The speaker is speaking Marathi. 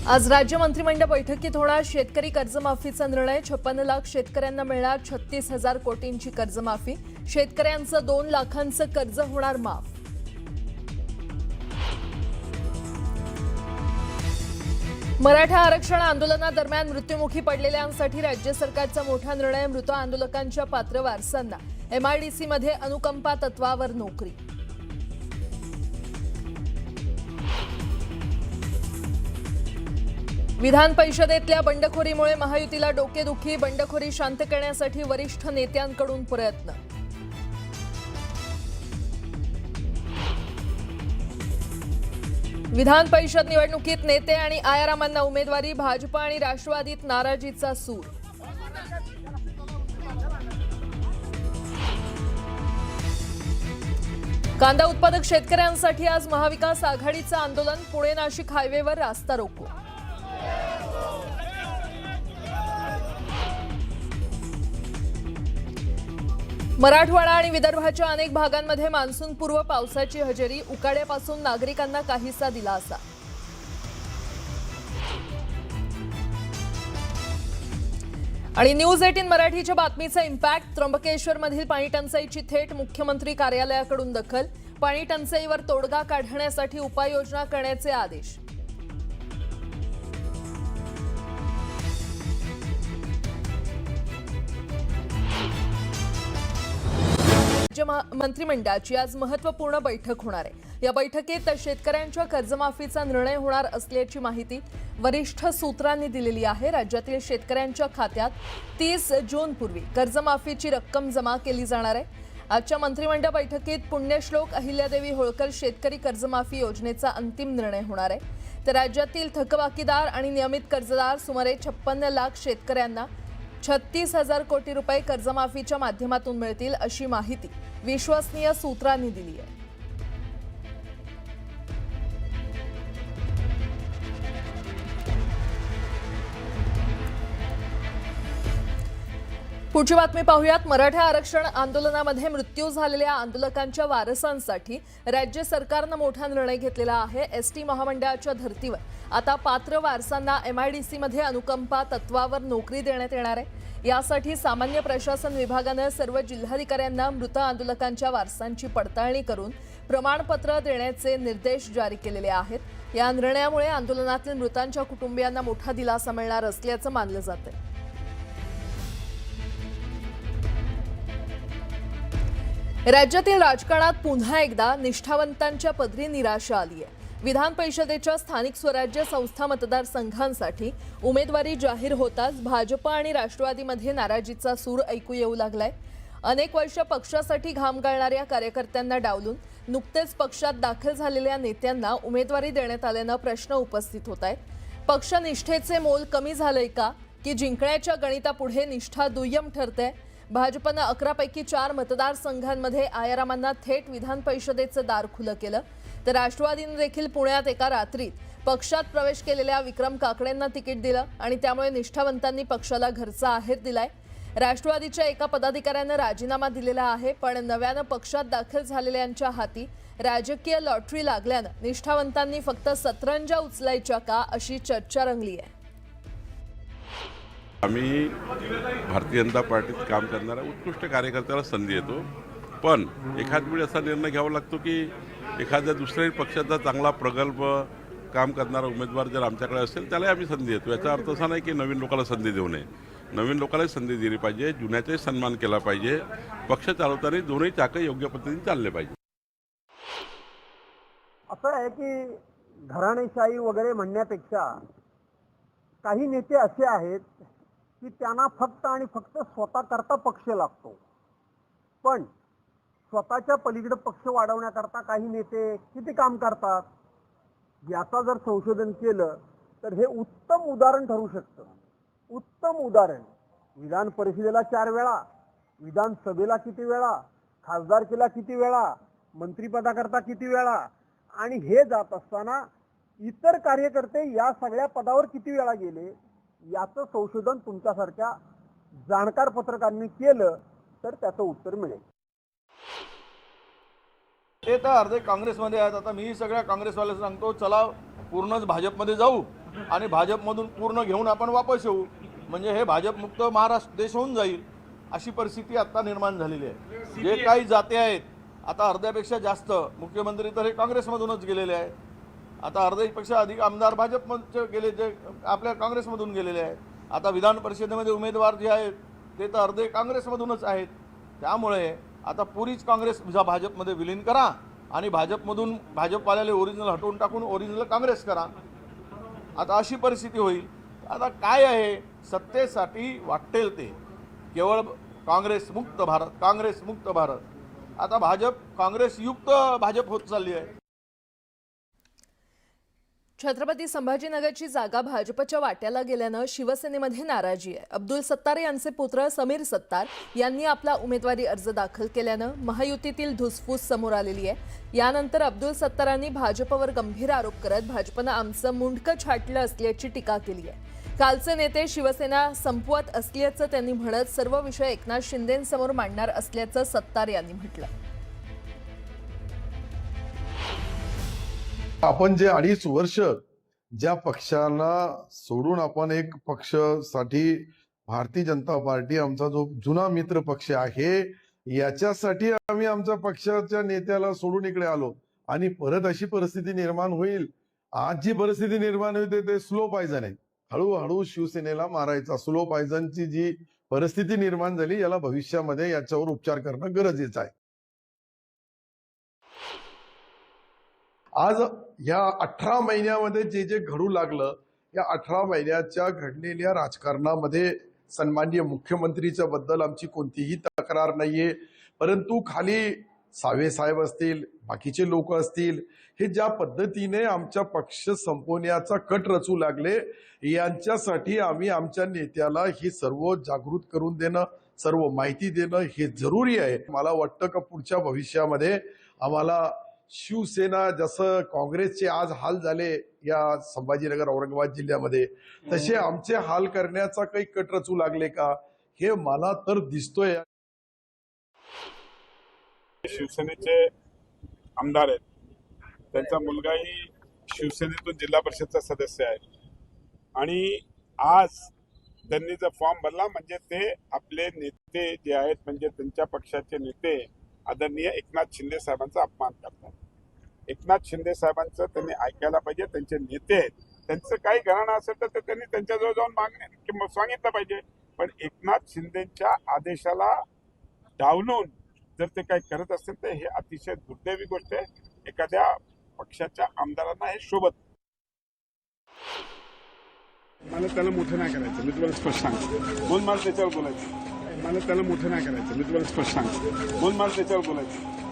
आज राज्य मंत्रिमंडळ बैठकीत होणार शेतकरी कर्जमाफीचा निर्णय। 56 लाख शेतकऱ्यांना मिळणार 36,000 कोटींची कर्जमाफी। शेतकऱ्यांचं 2 लाखांचं कर्ज होणार माफ। मराठा आरक्षण आंदोलनादरम्यान मृत्युमुखी पडलेल्यांसाठी राज्य सरकारचा मोठा निर्णय। मृत आंदोलकांच्या पात्र वारसांना MIDC मध्ये अनुकंपा तत्वावर नोकरी। विधान परिषदेतल्या बंडखोरीमुळे महायुतीला डोकेदुखी। बंडखोरी शांत करण्यासाठी वरिष्ठ नेत्यांकडून प्रयत्न। विधान परिषद निवडणुकीत नेते आणि आयारामांना उमेदवारी। भाजप आणि राष्ट्रवादीत नाराजीचा सूर। कांदा उत्पादक शेतकऱ्यांसाठी आज महाविकास आघाडीचं आंदोलन। पुणे नाशिक हायवेवर रास्ता रोको। मराठवाडा आणि विदर्भाच्या अनेक भागांमध्ये मान्सूनपूर्व पावसाची हजेरी। उकाड्यापासून नागरिकांना काहीसा दिलासा। आणि न्यूज 18 मराठीच्या बातमीचा इम्पॅक्ट। त्र्यंबकेश्वरमधील पाणी टंचाईची थेट मुख्यमंत्री कार्यालयाकडून दखल। पाणी टंचाईवर तोडगा काढण्यासाठी उपाययोजना करण्याचे आदेश। मंत्रिमंडळाची आज महत्त्वपूर्ण बैठक होणार आहे। या बैठकीत शेतकऱ्यांच्या कर्जमाफीचा निर्णय होणार असल्याची माहिती वरिष्ठ सूत्रांनी दिलेली आहे। राज्यातील शेतकऱ्यांच्या खात्यात 30 जूनपूर्वी कर्जमाफीची रक्कम जमा केली जाणार आहे। आजच्या मंत्रिमंडळ बैठकीत पुण्यश्लोक अहिल्यादेवी होळकर शेतकरी कर्जमाफी योजनेचा अंतिम निर्णय होणार आहे। तर राज्यातील थकबाकीदार आणि नियमित कर्जदार सुमारे 56 लाख शेतकऱ्यांना 36,000 कोटी रुपये कर्जमाफीच्या माध्यमातून मिळतील अशी माहिती विश्वसनीय सूत्रांनी दिली आहे। पुढची बातमी पाहूयात। मराठा आरक्षण आंदोलनामध्ये मृत्यू झालेल्या आंदोलकांच्या वारसांसाठी राज्य सरकारने मोठा निर्णय घेतलेला आहे। ST महामंडळाच्या धर्तीवर आता पात्र वारसांना MIDC मध्ये अनुकंपा तत्वावर नोकरी देण्यात येणार आहे। यासाठी सामान्य प्रशासन विभागाने सर्व जिल्हाधिकाऱ्यांना मृत आंदोलकांच्या वारसांची पडताळणी करून प्रमाणपत्र देण्याचे निर्देश जारी केलेले आहेत। या निर्णयामुळे आंदोलनातील मृतांच्या कुटुंबियांना मोठा दिलासा मिळणार असल्याचं मानलं जातं। राज्यातील राजकारणात पुन्हा एकदा निष्ठावंतांच्या पदरी निराशा आली आहे। विधान परिषदेच्या स्थानिक स्वराज्य संस्था मतदारसंघांसाठी उमेदवारी जाहीर होताच भाजप आणि राष्ट्रवादीमध्ये नाराजीचा सूर ऐकू येऊ लागलाय। अनेक वर्ष पक्षासाठी घाम गाळणाऱ्या कार्यकर्त्यांना डावलून नुकतेच पक्षात दाखल झालेल्या नेत्यांना उमेदवारी देण्यात आल्यानं प्रश्न उपस्थित होत आहेत। पक्षनिष्ठेचे मोल कमी झालंय का की जिंकण्याच्या गणितापुढे निष्ठा दुय्यम ठरते? भाजपनं 11 पैकी 4 मतदारसंघांमध्ये आयारामांना थेट विधान परिषदेचं दार खुलं केलं। तर राष्ट्रवादीने देखील पुण्यात एका रात्रीत पक्षात प्रवेश केलेल्या विक्रम काकडेंना तिकीट दिलं आणि त्यामुळे निष्ठावंतांनी पक्षाला घरचा आहेर दिलाय। राष्ट्रवादीच्या एका पदाधिकाऱ्यानं राजीनामा दिलेला आहे, पण नव्यानं पक्षात दाखल झालेल्यांच्या हाती राजकीय लॉटरी लागल्यानं निष्ठावंतांनी फक्त सतरंजा उचलायच्या का अशी चर्चा रंगली आहे। आम्ही भारतीय जनता पार्टीत काम करणाऱ्या उत्कृष्ट कार्यकर्त्याला संधी येतो, पण एखाद वेळी असा निर्णय घ्यावा लागतो की एखाद्या दुसऱ्याही पक्षाचा चांगला प्रगल्भ काम करणारा उमेदवार जर आमच्याकडे असेल त्याला आम्ही संधी देतो। याचा अर्थ असा नाही की नवीन लोकांना संधी देऊ नये, नवीन लोकांनाही संधी दिली पाहिजे, जुन्याचाही सन्मान केला पाहिजे। पक्ष चालवताना दोन्ही चाकं योग्य पद्धतीने चालले पाहिजे। असं आहे की घराणेशाही वगैरे म्हणण्यापेक्षा काही नेते असे आहेत की त्यांना फक्त आणि फक्त स्वतः करता पक्ष लागतो, पण स्वतःच्या पलीकडे पक्ष वाढवण्याकरता काही नेते किती काम करतात याचा जर संशोधन केलं तर हे उत्तम उदाहरण ठरू शकतं। उत्तम उदाहरण, विधान परिषदेला 4 वेळा, विधानसभेला किती वेळा, खासदारकीला किती वेळा, मंत्रिपदाकरता किती वेळा, आणि हे जात असताना इतर कार्यकर्ते या सगळ्या पदावर किती वेळा गेले याचं संशोधन तुमच्यासारख्या जाणकार पत्रकारांनी केलं तर त्याचं उत्तर मिळेल। ते तर अर्धे काँग्रेसमध्ये आहेत। आता मी सगळ्या काँग्रेसवाल्यांना सांगतो, चला पूर्णच भाजपमध्ये जाऊ आणि भाजपमधून पूर्ण घेऊन आपण वापस येऊ, म्हणजे हे भाजपमुक्त महाराष्ट्र देश होऊन जाईल, अशी परिस्थिती आता निर्माण झालेली आहे. जे काही जाते आहेत आता अर्ध्यापेक्षा जास्त मुख्यमंत्री तर हे काँग्रेसमधूनच गेलेले आहेत. आता अर्ध्यापेक्षा अधिक आमदार भाजपमध्ये गेले, जे आपल्या काँग्रेसमधून गेलेले आहेत. आता विधान परिषदेमध्ये उमेदवार जे आहेत ते तर अर्धे काँग्रेसमधूनच आहेत. त्यामुळे आता पुरीच काँग्रेस भाजपमध्ये विलीन करा आणि भाजपमधून भाजपवाल्याला ओरिजिनल हटवून टाकून ओरिजिनल काँग्रेस करा. आता अशी परिस्थिती होईल. आता काय आहे, सत्तेसाठी वाटेल ते, केवळ काँग्रेस मुक्त भारत, काँग्रेस मुक्त भारत. आता भाजप काँग्रेस युक्त भाजप होत चालली आहे. छत्रपती संभाजीनगरची जागा भाजपच्या वाट्याला गेल्यानं शिवसेनेमध्ये नाराजी आहे. अब्दुल सत्तार यांचे पुत्र समीर सत्तार यांनी आपला उमेदवारी अर्ज दाखल केल्यानं महायुतीतील धुसफूस समोर आलेली आहे. यानंतर अब्दुल सत्तारांनी भाजपवर गंभीर आरोप करत भाजपनं आमचं मुंडकं छाटलं असल्याची टीका केली आहे. कालचे नेते शिवसेना संपवत असल्याचं त्यांनी म्हणत सर्व विषय एकनाथ शिंदेंसमोर मांडणार असल्याचं सत्तार यांनी म्हटलं. आपण जे 2.5 वर्ष ज्या पक्षाला सोडून आपण एक पक्षासाठी भारतीय जनता पार्टी आमचा जो जुना मित्र पक्ष आहे याच्यासाठी आम्ही आमच्या पक्षाच्या नेत्याला सोडून इकडे आलो आणि परत अशी परिस्थिती निर्माण होईल. आज जी परिस्थिती निर्माण होते ते स्लो पॉयझन आहे. हळूहळू शिवसेनेला मारायचा स्लो पॉयझनची जी परिस्थिती निर्माण झाली याला भविष्यामध्ये याच्यावर उपचार करणं गरजेचं आहे. आज या 18 महिन्यामध्ये जे जे घडू लागलं, या 18 महिन्याच्या घडलेल्या राजकारणामध्ये सन्माननीय मुख्यमंत्रीच्या बद्दल आमची कोणतीही तक्रार नाहीये. परंतु खाली सावे साहेब असतील, बाकीचे लोक असतील, हे ज्या पद्धतीने आमच्या पक्ष संपवण्याचा कट रचू लागले, यांच्यासाठी आम्ही आमच्या नेत्याला ही सर्व जागृत करून देणं, सर्व माहिती देणं हे जरुरी आहे. मला वाटतं का पुढच्या भविष्यामध्ये आम्हाला शिवसेना जसं काँग्रेसचे आज हाल झाले या संभाजीनगर औरंगाबाद जिल्ह्यामध्ये, तसे आमचे हाल करण्याचा काही कट रचू लागले का हे मला तर दिसतोय. शिवसेनेचे आमदार आहेत, त्यांचा मुलगाही शिवसेनेतून जिल्हा परिषदचा सदस्य आहे आणि आज त्यांनी जर फॉर्म भरला म्हणजे ते आपले नेते जे आहेत म्हणजे त्यांच्या पक्षाचे नेते आदरणीय एकनाथ शिंदे साहेबांचा अपमान करतात. एकनाथ शिंदे साहेबांचं त्यांनी ऐकायला पाहिजे. त्यांचे नेते आहेत, त्यांचं काही घराणं असेल तर त्यांनी त्यांच्याजवळ जाऊन सांगितलं पाहिजे. पण एकनाथ शिंदेच्या आदेशाला डावलून जर ते काही करत असतील तर हे अतिशय दुर्दैवी गोष्ट आहे. एखाद्या पक्षाच्या आमदारांना हे शोभत. मला त्याला मोठं नाही करायचं, मी तुम्हाला स्पष्ट सांगतो. बोल मला त्याच्यावर बोलायचं. मला त्याला मोठं नाही करायचं, मी तुम्हाला स्पष्ट सांगतो. बोल मला त्याच्यावर बोलायचं.